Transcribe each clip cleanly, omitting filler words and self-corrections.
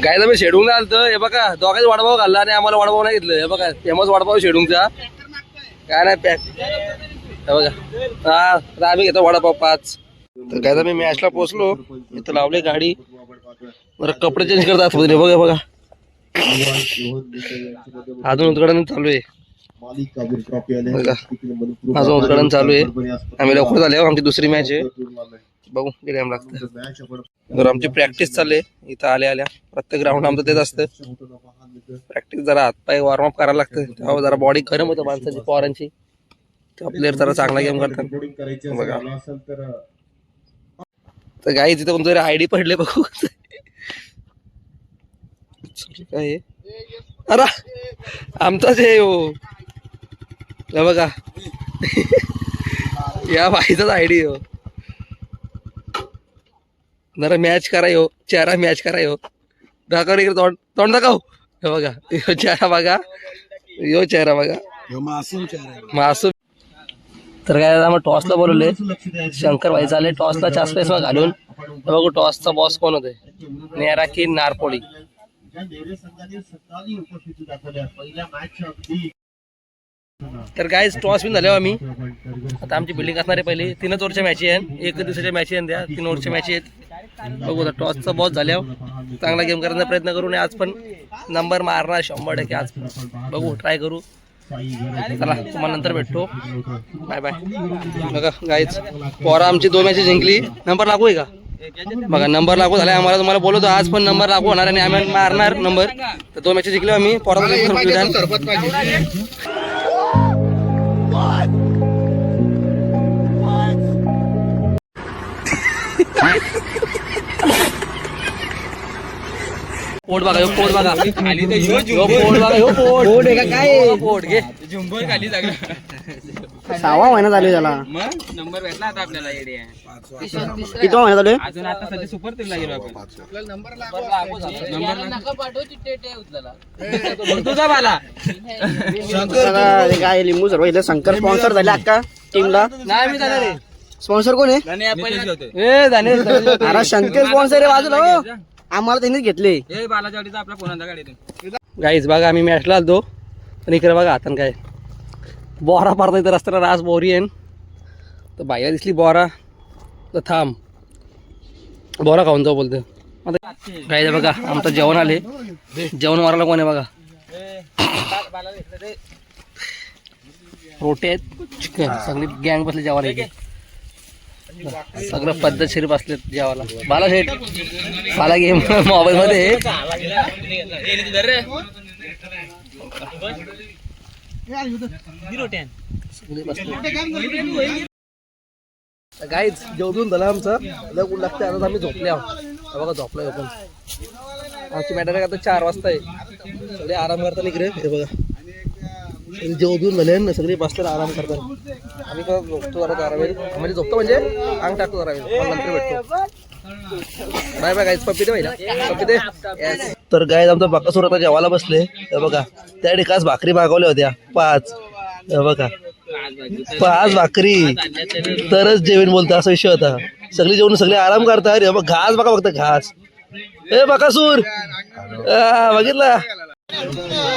गायला मी शेडून आलतो हे बघा दोघांचा वडापाव घालला आणि आम्हाला वडापाव नाही घेतलं हे बघा फेमस वडापाव शेडूंगचा काय नाही पॅक हे बघा हा तर आम्ही घेतो वडापाव 5. तर काय मी मॅचला पोहोचलो इथं लावली गाडी बरं कपडे चेंज करतात बघा बघा अजून उद्घाटन चालू आहे अजून उद्घाटन चालू आहे आम्ही लवकर झाले आमची दुसरी मॅच आहे बघू किती टाइम लागतं तर आमची प्रॅक्टिस चालली आहे इथं आल्या प्रत्येक ग्राउंड आमचं तेच असतं प्रॅक्टिस जरा हातपाय वॉर्मअप करायला लागतं तेव्हा जरा बॉडी गरम होतं माणसाची पोरांची तेव्हा प्लेअर जरा चांगला गेम करतात बघा तर गाई तिथं कोणतरी आयडी पडले बघू काय अरे आमचाच आहे हो बघा या बाईचाच आयडी हो जरा मॅच करा हो चेहरा मॅच करा हो दाखव इकडे तोंड दाखव हे बघा यो चेहरा बघा यो चेहरा बघा मासूम तर काय आम्ही टॉसला बोलवले शंकर भाई चालले टॉसला चास्पेस मग घालून बघू टॉसचा बॉस कोण होते नेरा की नारपोळी तर काय टॉस पण झाले आम्ही आता आमची बिल्डिंग असणार आहे पहिली 3 ओव्हरच्या मॅच आहे 1 दिवसाच्या मॅच आहे त्या 3 ओव्हरच्या मॅच आहेत बघू आता टॉसचा बॉस झाल्यावर चांगला गेम करण्याचा प्रयत्न करू आणि आज पण नंबर मारणार 100% आज बघू ट्राय करू चला तुम्हाला नंतर भेटतो बाय बाय बघा गाईच पोरा आमची 2 मॅचेस जिंकली नंबर लागू आहे का बघा नंबर लागू झाला आम्हाला तुम्हाला बोलवतो आज पण नंबर लागू होणार आणि आम्ही मारणार नंबर तर 2 मॅचेस जिंकलो आम्ही पोरा पोट बघा यो पोट बघा खाली तर यो पोट बघा यो पोट आहे का काय पोट घे झुंबर खाली सगळं 6वा महिना चालू त्याला मग नंबर भेटला आता आपल्याला एरिया किती महिना चालू अजून आता सध्या सुपर तीनला गेलो आपण आपल्याला नंबर नंबर पाठव चिट्टे उचलला तुझा बाला शंकर काय लिंबू सर्व इथे शंकर स्पॉन्सर झाले अक्का टीमला नाही मी जाणार रे स्पॉन्सर कोण आहे ए जाणे अरे शंकर स्पॉन्सर आहे बाजूला हो आम्हाला त्यांनीच घेतले ए बालाच्या आपला फोन आणला गाडीतून गाईज बघा आम्ही मॅचला आलतो पण इकडे बघा आता काय बोरा पारता इथं रस्त्याला रास बोरी आहे तर बाईला दिसली बोरा तर थांब बोरा खाऊन जाऊ बोलतो आता काय बघा आमचं जेवण आले जेवण मारायला कोण आहे बघा रोटे आहेत चिकन सगळी गँग बसले जेवायला इथे सगळं पद्धतशीर बसले जेवायला बाला शेट बाला गेम मोबाईल मध्ये गाईज जेवून झालं आमचं लग लागतं आता आम्ही झोपले आहोत बघा झोपलोय आपण आमची मॅटर आता 4 वाजता आहे सगळे आराम करताना इकडे हे बघा जेवून झाले ना सगळे बसतात आराम करतात आम्ही झोपतो जरा आराम म्हणजे झोपतो म्हणजे अंग टाकतो जरा नंतर भेटतो बाय बाय गाईज पप्पी दे पहिला पप्पी दे तर गाईज आमचा बकासूर आता जेवायला बसले हे बघा त्या ठिकाणी भाकरी मागवल्या होत्या 5 हे बघा 5 भाकरी तरच जेवण बोलतं असा विषय होता सगळी जेवण सगळे आराम करतात हे बघ घास बघा फक्त घास हे बकासूर बघितला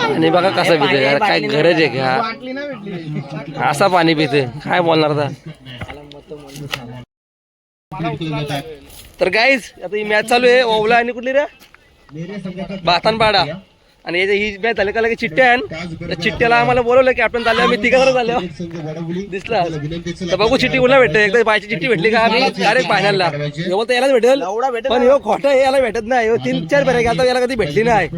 आणि बघा कसं पिते काय गरज आहे का असा पाणी पिते काय बोलणार आता तर गाईज आता ही मॅच चालू आहे ओवला आणि कुठली रे बातानपाडा आणि ही मॅच झाली का चिट्ट्या आहे चिट्ट्याला आम्हाला बोलवलं की आपण चाललो आम्ही 3 जण झालो दिसला तर बघू चिट्टी कुठला भेटते एकदा बायची चिट्टी भेटली का आम्ही डायरेक्ट फायनलला एवढं तर यालाच भेटेल पण ह्यो खोटं हे याला भेटत नाही 3-4 फेऱ्या गेला याला कधी भेटली नाही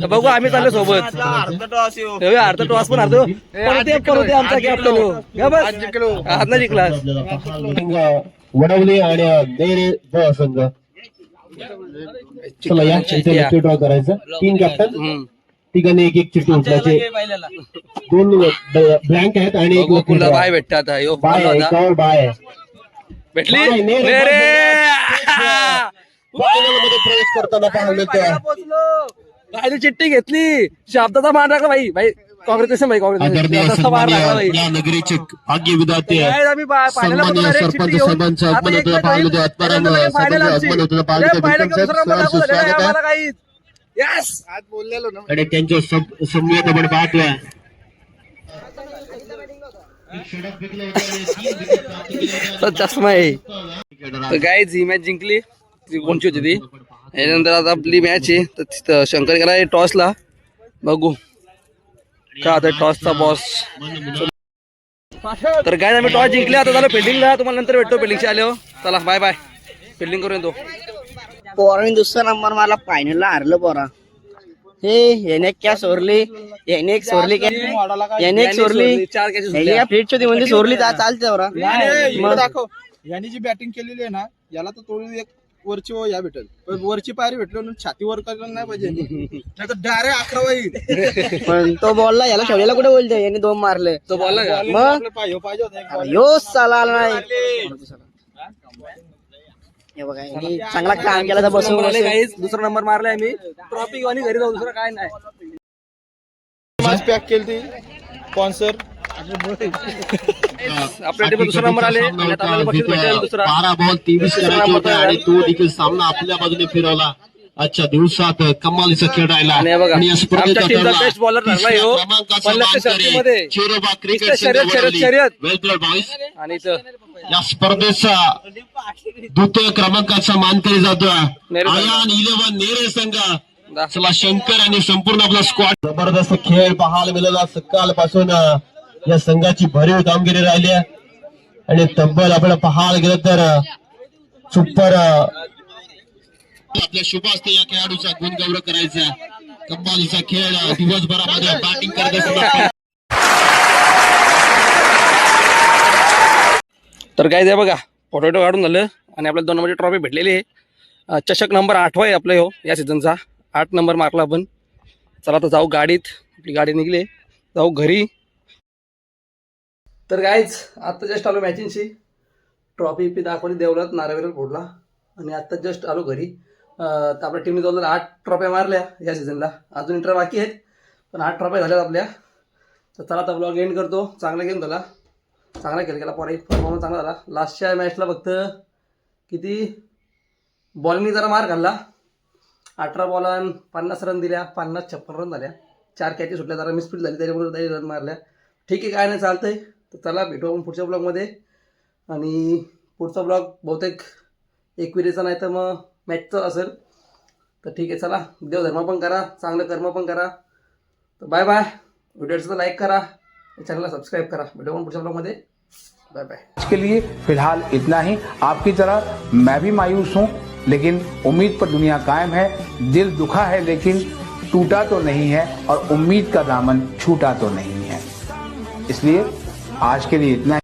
तर बघू आम्ही चाललो सोबत अर्धा टॉस पण अर्ध परत आमचा कॅप्टन आज ना जिंकला वडवली आणि नेरे संघ चला या चिठ्ठी ड्रॉ करायचं 3 कॅप्टन तिघांनी एक चिठ्ठी उचलायचे 2 ब्लँक आहेत आणि एक गोकुलला बाय भेटतात बाय एकावर बाय भेटली मध्ये प्रवेश करताना पाहिलं काय चिठ्ठी घेतली शब्दाचा मान राखला भाई भाई काँग्रेस भाई काँग्रेस नगरीचे भाग्य विधाते आम्ही सन्माननीय सरपंच साहेबांचं आगमन होतं पाहिलं होतं आत्माराम सरपंच आगमन होतं पाहिलं होतं यस आणि त्यांच्या समूहात आपण पाहतोय चष्मा आहे. तर गाईज ही मॅच जिंकली. ती कोणची होती ती. यानंतर आता आपली मॅच आहे. तर शंकर गेला टॉसला. बघू का आता टॉसचा बॉस. तर गाईज आम्ही टॉस जिंकले. आता झालं फिल्डिंगला. तुम्हाला नंतर भेटतो फिल्डिंगचे आले हो. चला बाय बाय. फिल्डिंग करून येतो. पोराने दुसरा नंबर मला फायनलला हारलं पोरा. हे याने क्या सोरली, याने एक सोरली, याने एक सोरली, 4 कॅचेस या फ्लीट होती म्हणजे सोरली चालते पोरा. मग दाखव यांनी जी बॅटिंग केलेली आहे ना, याला तर थोडी एक वरची या भेटेल, पण वरची पायरी भेटली म्हणून छाती वर करायला नाही पाहिजे, नाही तर डायरेक्ट 11 येईल. पण तो बॉलला याला ठेवलेला कुठे बोलते, याने 2 मारले. तो बोलला का? मग पाहिजे होता. यो साला नाही. हे बघा यांनी चांगला काम केला तर बसून गाईज दुसरा नंबर मारलाय मी. ट्रॉफी आणि घरी जाऊ. दुसरं काय नाही. मॅच पॅक केली ती स्पॉन्सर. आपल्या टीम दुसरा नंबर आले. आणि आता आपल्याला बक्षीस भेटेल दुसरा. 12 बॉल 23 करायचे होते आणि तो देखील सामना आपल्या बाजूने फिरवला. आजच्या दिवसात कमालीचा खेळ राहिला. आणि हे बघा, आणि या स्पर्धेचा आमच्या टीमचा ठरला बेस्ट बॉलर ठरला तिसऱ्या ह्यो. क्रमांकाचा 50 मानकरी शर्यतीमध्ये. चिरोबा क्रिकेट नुसतं शर्यत, शर्यत, शर्यत. वेल प्लेड बॉईज. आणि इथं या स्पर्धेचा द्वितीय क्रमांकाचा मानकरी जातो नेरे संघ. आयान 11 नेरे संघ. दा. चला शंकर आणि संपूर्ण आपला स्क्वॉड. जबरदस्त खेळ पाहायला मिळाला. सकाळपासून या संघाची भरीव कामगिरी राहिली आहे. आणि तब्बल आपण पाहायला गेलं तर सुपर आपल्या शुभ असते या खेळाडूचा गुणगौरव करायचा. कमालीचा खेळ दिवसभरामध्ये बॅटिंग करत असताना. तर काय ते बघा फोटो काढून झालं. आणि आपल्याला 2 नंबरची ट्रॉफी भेटलेली आहे. चषक नंबर 8वा आहे आपलं हो या सीझनचा. 8 नंबर मारला आपण. चला आता जाऊ गाडीत. आपली गाडी निघली. जाऊ घरी. तर गाईज आत्ता जस्ट आलो मॅचिंगशी. ट्रॉफी पी दाखवली देवलात नारायण फोडला. आणि आत्ता जस्ट आलो घरी. तर आपल्या टीमने जवळ 8 ट्रॉफ्या मारल्या या सीझनला. अजून इंटर बाकी आहेत पण 8 ट्रॉफ्या झाल्यात आपल्या. तर चला आता ब्लॉग एंड करतो. चांगला गेम झाला. चांगला खेळ केला. परफॉर्मन्स चांगला झाला. लास्टच्या मॅचला फक्त किती बॉलिंगनी जरा मार घालला. 18 बॉलां 50 रन दिल्या. 50-56 रन झाल्या. 4 कॅचेस सुटल्या. जरा मिसफील्ड झाली त्याच्यामुळे 10 रन मारल्या. ठीक आहे काय नाही चालतंय. तर चला भेटू आपण पुढच्या ब्लॉगमध्ये. आणि पुढचा ब्लॉग बहुतेक एकविरीचा नाही तर मग मॅचचा असेल. तर ठीक आहे चला. देवधर्म पण करा. चांगलं कर्म पण करा. तर बाय बाय. व्हिडिओचं लाईक करा. चॅनलला सबस्क्राईब करा. भेटू आपण पुढच्या ब्लॉगमध्ये. Bye bye. इसके लिए फिलहाल इतना ही। आपकी तरह मैं भी मायूस हूँ, लेकिन उम्मीद पर दुनिया कायम है। दिल दुखा है लेकिन टूटा तो नहीं है, और उम्मीद का दामन छूटा तो नहीं है। इसलिए आज के लिए इतना ही।